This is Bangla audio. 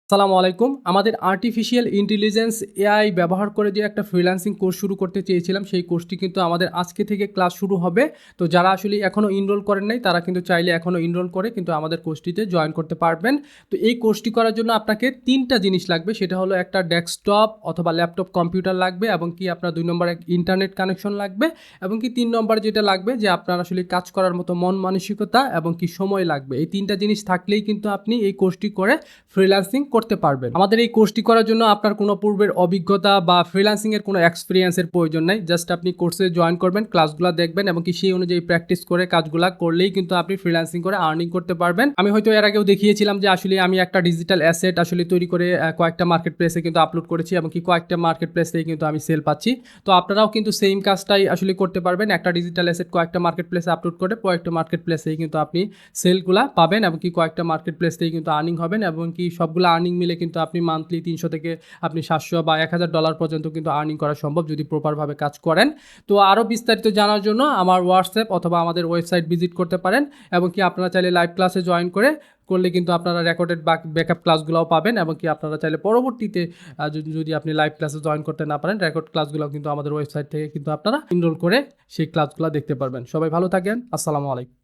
আসসালামু আলাইকুম। আমাদের আর্টিফিশিয়াল ইন্টেলিজেন্স এআই ব্যবহার করে যে একটা ফ্রিল্যান্সিং কোর্স শুরু করতে চেয়েছিলাম, সেই কোর্সটি কিন্তু আমাদের আজকে থেকে ক্লাস শুরু হবে। তো যারা আসলে এখনও এনরোল করেন নাই, তারা কিন্তু চাইলে এখনও এনরোল করে কিন্তু আমাদের কোর্সটিতে জয়েন করতে পারবেন। তো এই কোর্সটি করার জন্য আপনাকে ৩ টা জিনিস লাগবে। সেটা হলো একটা ডেস্কটপ অথবা ল্যাপটপ কম্পিউটার লাগবে এবং কি আপনার ২ নম্বরে ইন্টারনেট কানেকশন লাগবে এবং কি ৩ নম্বর যেটা লাগবে যে আপনার আসলে কাজ করার মতো মন মানসিকতা এবং কি সময় লাগবে। এই ৩ টা জিনিস থাকলেই কিন্তু আপনি এই কোর্সটি করে ফ্রিল্যান্সিং করতে পারবেন। আমাদের এই কোর্সটি করার জন্য আপনার কোনো পূর্বের অভিজ্ঞতা বা ফ্রিল্যান্সিং এর কোনো এক্সপেরিয়েন্সের প্রয়োজন নাই। জাস্ট আপনি কোর্সে জয়েন করবেন, ক্লাসগুলো দেখবেন এবং কি সেই অনুযায়ী প্র্যাকটিস করে কাজগুলা করলেই কিন্তু আপনি ফ্রিল্যান্সিং করে আর্নিং করতে পারবেন। আমি হয়তো এর আগেও দেখিয়েছিলাম যে আসলে আমি একটা ডিজিটাল অ্যাসেট আসলে তৈরি করে কয়েকটা মার্কেট প্লেসে কিন্তু আপলোড করেছি এবং কি কয়েকটা মার্কেট প্লেসেই কিন্তু আমি সেল পাচ্ছি। তো আপনারাও কিন্তু সেম কাজটাই আসলে করতে পারবেন। একটা ডিজিটাল অ্যাসেট কয়েকটা মার্কেট প্লেসে আপলোড করে কয়েকটা মার্কেট প্লেসেই কিন্তু আপনি সেলগুলা পাবেন এবং কি কয়েকটা মার্কেট প্লেস থেকে কিন্তু আর্নিং হবেন এবং কি সবগুলো আর্নিং মিলে কিন্তু আপনি মান্থলি ৩০০ থেকে আপনি ৭০০ বা $১,০০০ পর্যন্ত কিন্তু আর্নিং করা সম্ভব যদি প্রপারভাবে কাজ করেন। তো আরও বিস্তারিত জানার জন্য আমার হোয়াটসঅ্যাপ অথবা আমাদের ওয়েবসাইট ভিজিট করতে পারেন এবং কি আপনারা চাইলে লাইভ ক্লাসে জয়েন করলে কিন্তু আপনারা রেকর্ডেড ব্যাকআপ ক্লাসগুলোও পাবেন এবং কি আপনারা চাইলে পরবর্তীতে যদি আপনি লাইভ ক্লাসে জয়েন করতে না পারেন, রেকর্ড ক্লাসগুলোও কিন্তু আমাদের ওয়েবসাইট থেকে কিন্তু আপনারা এনরোল করে সেই ক্লাসগুলো দেখতে পারবেন। সবাই ভালো থাকেন। আসসালামু আলাইকুম।